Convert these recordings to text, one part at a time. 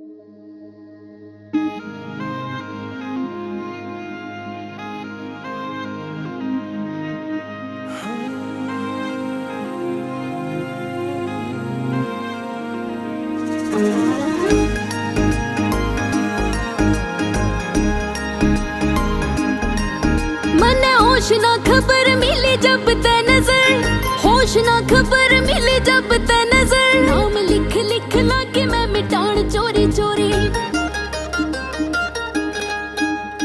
मने होश ना खबर मिली जब ते नजर, होश ना खबर मिली जब ते नजर। नाम लिख लिख लाके मैं मिटान चोरी चोरी,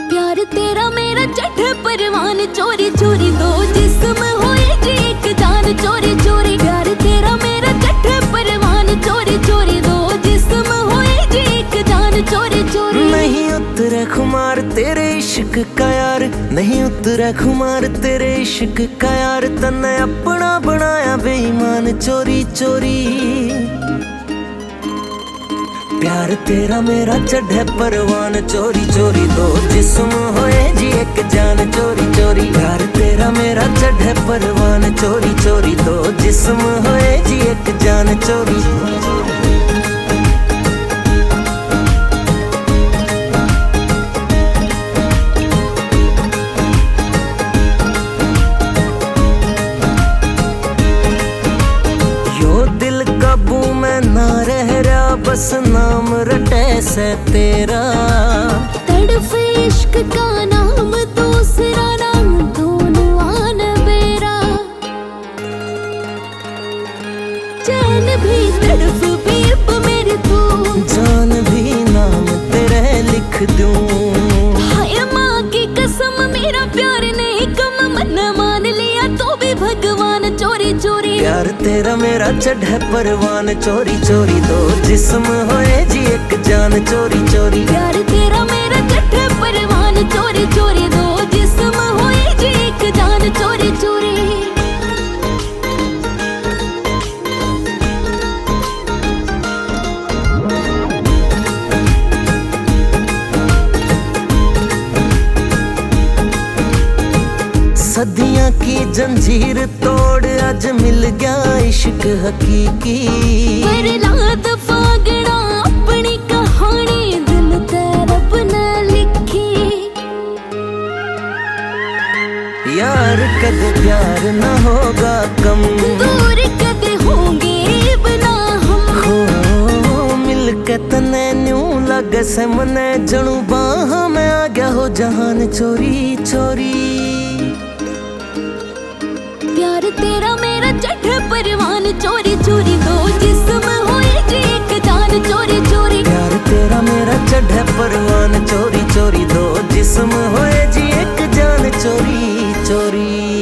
प्यार तेरा मेरा चढ़े परवान चोरी चोरी। दो जिस्म होए जी एक जान चोरी चोरी, प्यार तेरा मेरा चढ़े परवान चोरी चोरी। दो जिस्म होए जी एक जान चोरी चोरी। नहीं उतरे खुमार तेरे इश्क का यार, नहीं उतरे खुमार तेरे इश्क का यार। तन्ने अपना बनाया बेईमान चोरी चोरी, प्यार तेरा मेरा चढ़े परवान चोरी चोरी। दो जिस्म होए जी एक जान चोरी चोरी, प्यार तेरा मेरा चढ़े परवान चोरी चोरी। दो जिस्म होए जी एक जान चोरी चोरी। दिल काबू में ना रह रहा, बस नाम रटे से तेरा। तड़फ इश्क का नाम दूसरा नाम दोनों आन बेरा। चैन भी तड़फ भी अब मेरे तू, जान भी नाम तेरे लिख दूं। हाय माँ की कसम मेरा प्यार नहीं कम, मन मान लिया तो भी भगवान चोरी चोरी। प्यार तेरा मेरा चढ़े परवान चोरी चोरी। दो जिस्म होए जी एक जान चोरी चोरी, प्यार तेरा मेरा चढ़े परवान चोरी चोरी। दो जिस्म होए जी एक जान चोरी चोरी। सदियां की जंजीर तोड़ आज मिल गया इश्क हकीकी। प्रहलाद फागड़ा अपनी कहानी दिल ते रब ने लिखी। यार कदे प्यार न होगा कम, दूर कदे होंगे बिना हम। हो मिल के तने न्यू लगे से मने जणू बाह में आ गया हो जहान चोरी चोरी। प्यार तेरा मेरा चढ़े परवान चोरी चोरी। दो जिस्म होए जी एक जान चोरी चोरी, प्यार तेरा मेरा चढ़े परवान चोरी चोरी। दो जिस्म होए जी एक जान चोरी चोरी।